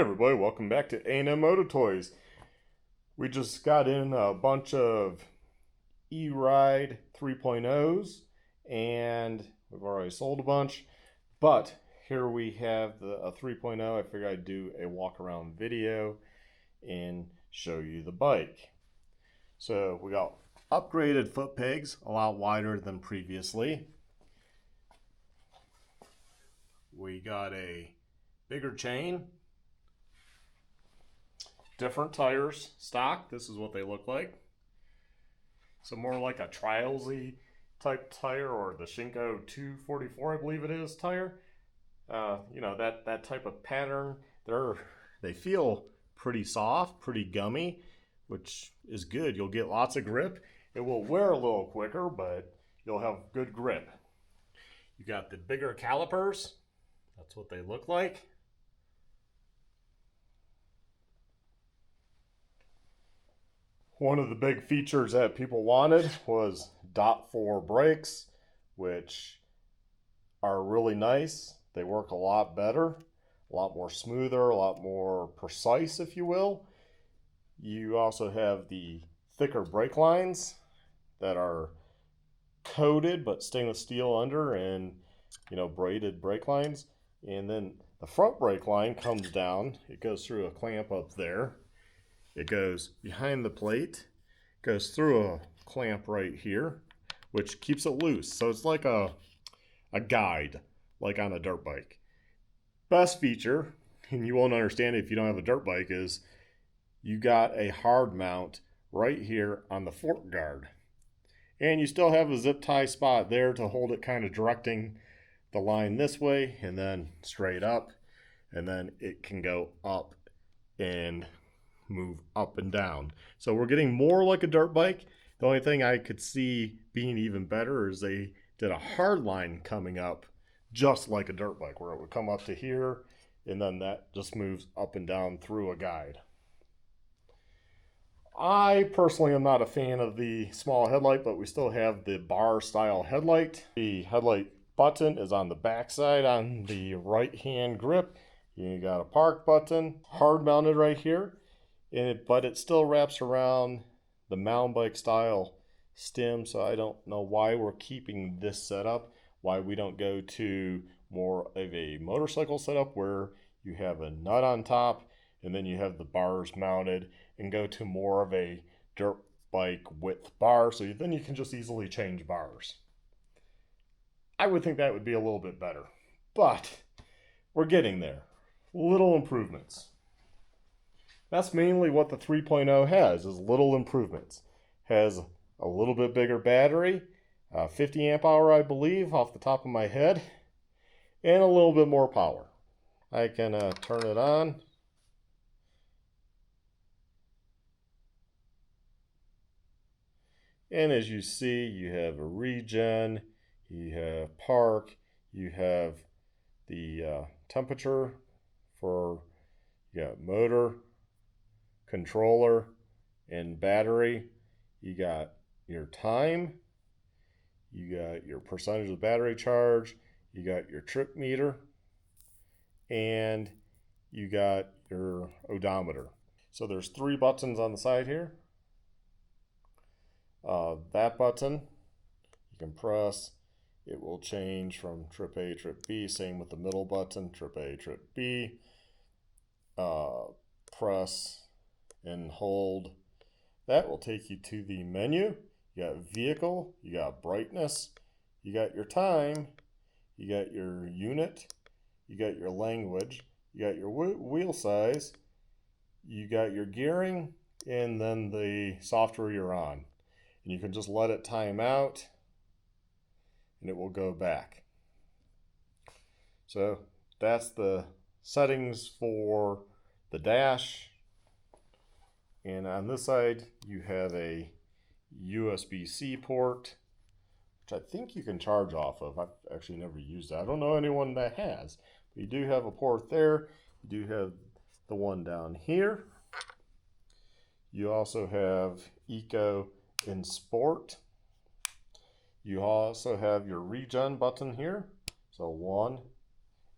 everybody, welcome back to A&M Moto Toys. We just got in a bunch of E-Ride 3.0s and we've already sold a bunch, but here we have a 3.0. I figured I'd do a walk around video and show you the bike. So we got upgraded foot pegs, a lot wider than previously. We got a bigger chain, different tires, stock. This is what they look like. So more like a Trialsy type tire, or the Shinko 244, I believe it is, tire. You know, that type of pattern. They feel pretty soft, pretty gummy, which is good. You'll get lots of grip. It will wear a little quicker, but you'll have good grip. You got the bigger calipers. That's what they look like. One of the big features that people wanted was .4 brakes, which are really nice. They work a lot better, a lot more smoother, a lot more precise, if you will. You also have the thicker brake lines that are coated but stainless steel under, and braided brake lines. And then the front brake line comes down. It goes through a clamp up there. It goes behind the plate, goes through a clamp right here, which keeps it loose. So it's like a guide, like on a dirt bike. Best feature, and you won't understand it if you don't have a dirt bike, is you got a hard mount right here on the fork guard. And you still have a zip tie spot there to hold it, kind of directing the line this way and then straight up. And then it can go up and move up and down. So we're getting more like a dirt bike. The only thing I could see being even better is they did a hard line coming up just like a dirt bike, where it would come up to here and then that just moves up and down through a guide. I personally am not a fan of the small headlight, but we still have the bar style headlight. The headlight button is on the back side on the right hand grip. You got a park button, hard mounted right here. But it still wraps around the mountain bike style stem, so I don't know why we're keeping this setup, why we don't go to more of a motorcycle setup where you have a nut on top and then you have the bars mounted, and go to more of a dirt bike width bar, so then you can just easily change bars. I would think that would be a little bit better, but we're getting there. Little improvements. That's mainly what the 3.0 has, is little improvements. Has a little bit bigger battery, 50 amp hour I believe off the top of my head, and a little bit more power. I can turn it on. And as you see, you have a regen, you have park, you have the temperature for, you got motor, controller, and battery. You got your time, you got your percentage of battery charge, you got your trip meter, and you got your odometer. So there's 3 buttons on the side here. That button you can press, it will change from trip A, trip B. Same with the middle button, trip A, trip B. Press and hold. That will take you to the menu. You got vehicle, you got brightness, you got your time, you got your unit, you got your language, you got your wheel size, you got your gearing, and then the software you're on. And you can just let it time out and it will go back. So that's the settings for the dash. And on this side you have a USB-C port, which I think you can charge off of. I've actually never used it. I don't know anyone that has. But you do have a port there. You do have the one down here. You also have Eco and Sport. You also have your regen button here. So 1.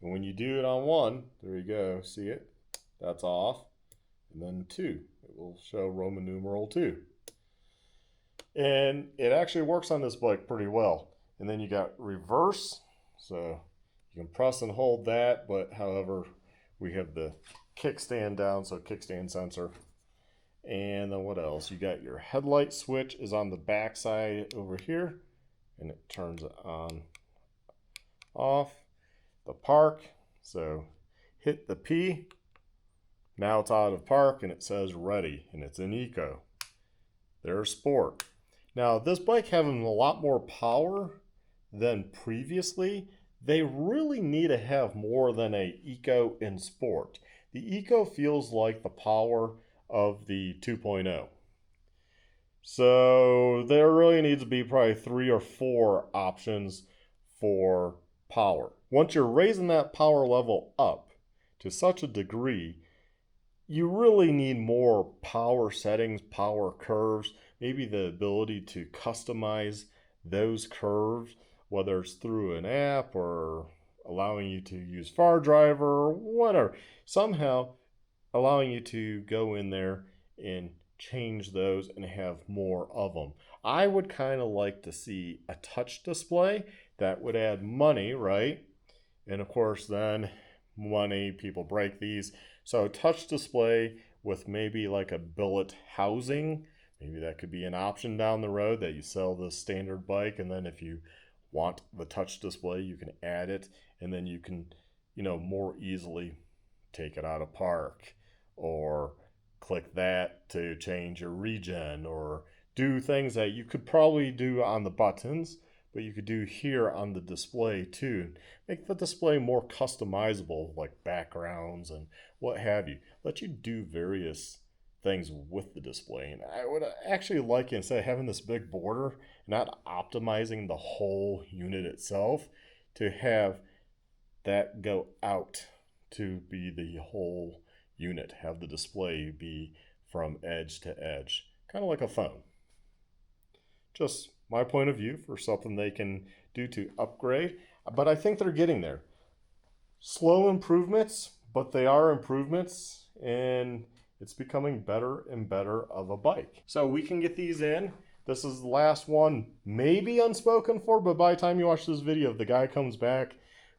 And when you do it on 1, there you go, see it? that's off. And then 2, it will show Roman numeral 2. And it actually works on this bike pretty well. And then you got reverse, so you can press and hold that, but however, we have the kickstand down, so kickstand sensor. And then what else? You got your headlight switch is on the back side over here, and it turns it on, off. The park, so hit the P, now it's out of park and it says ready, and it's in eco. There's sport. Now this bike having a lot more power than previously, they really need to have more than a eco in sport. The eco feels like the power of the 2.0. So there really needs to be probably 3 or 4 options for power. Once you're raising that power level up to such a degree, you really need more power settings, power curves, maybe the ability to customize those curves, whether it's through an app or allowing you to use Far Driver or whatever. Somehow allowing you to go in there and change those and have more of them. I would kind of like to see a touch display. That would add money, right? And of course then money, people break these. So touch display with maybe like a billet housing. Maybe that could be an option down the road, that you sell the standard bike, and then if you want the touch display, you can add it, and then you can, more easily take it out of park, or click that to change your regen, or do things that you could probably do on the buttons, but you could do here on the display too. Make the display more customizable, like backgrounds and what have you. Let you do various things with the display. And I would actually like, instead of having this big border, not optimizing the whole unit itself, to have that go out to be the whole unit. Have the display be from edge to edge, kind of like a phone. Just my point of view for something they can do to upgrade, but I think they're getting there. Slow improvements, but they are improvements, and it's becoming better and better of a bike. So we can get these in. This is the last one, maybe unspoken for, but by the time you watch this video, if the guy comes back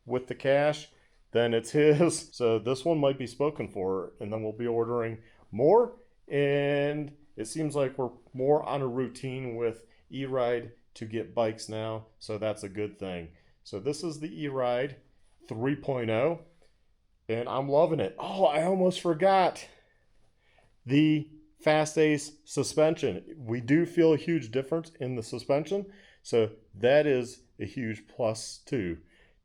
with the cash, then it's his. So this one might be spoken for, and then we'll be ordering more. And it seems like we're more on a routine with E-Ride to get bikes now, so that's a good thing. So this is the E-Ride 3.0, and I'm loving it. Oh, I almost forgot the Fast Ace suspension. We do feel a huge difference in the suspension, so that is a huge plus too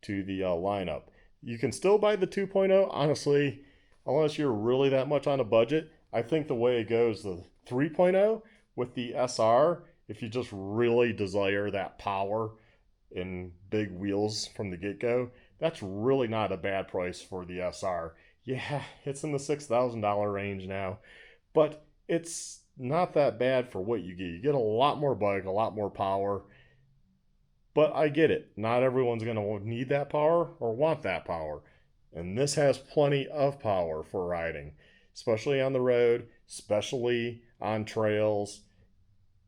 to the lineup. You can still buy the 2.0, honestly, unless you're really that much on a budget. I think the way it goes, the 3.0 with the SR, if you just really desire that power and big wheels from the get-go, that's really not a bad price for the SR. Yeah, it's in the $6,000 range now, but it's not that bad for what you get. You get a lot more bike, a lot more power, but I get it. Not everyone's going to need that power or want that power, and this has plenty of power for riding, especially on the road, especially on trails.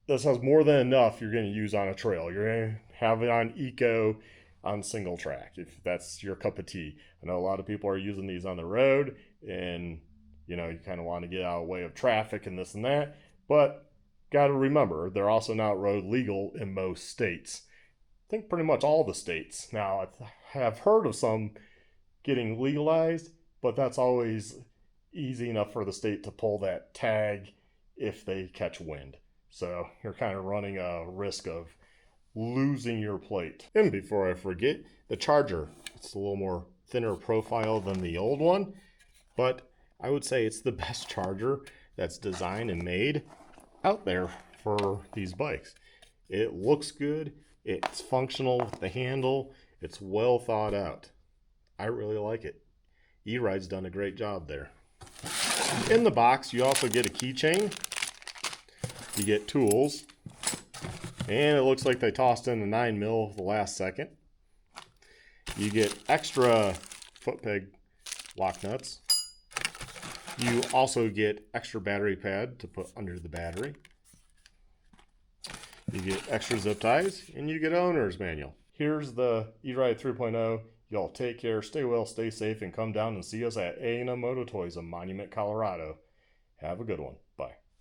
This has more than enough you're going to use on a trail. You're going to have it on eco, on single track, if that's your cup of tea. I know a lot of people are using these on the road, and you kind of want to get out of the way of traffic and this and that, but got to remember, they're also not road legal in most states. I think pretty much all the states. Now, I have heard of some getting legalized, but that's always easy enough for the state to pull that tag if they catch wind. So you're kind of running a risk of losing your plate. And before I forget, the charger. It's a little more thinner profile than the old one, but I would say it's the best charger that's designed and made out there for these bikes. It looks good. It's functional with the handle. It's well thought out. I really like it. E-Ride's done a great job there. In the box, you also get a keychain. You get tools, and it looks like they tossed in a 9mm at the last second. You get extra foot peg lock nuts. You also get extra battery pad to put under the battery. You get extra zip ties, and you get an owner's manual. Here's the E-Ride 3.0. Y'all take care, stay well, stay safe, and come down and see us at A&M Moto Toys in Monument, Colorado. Have a good one. Bye.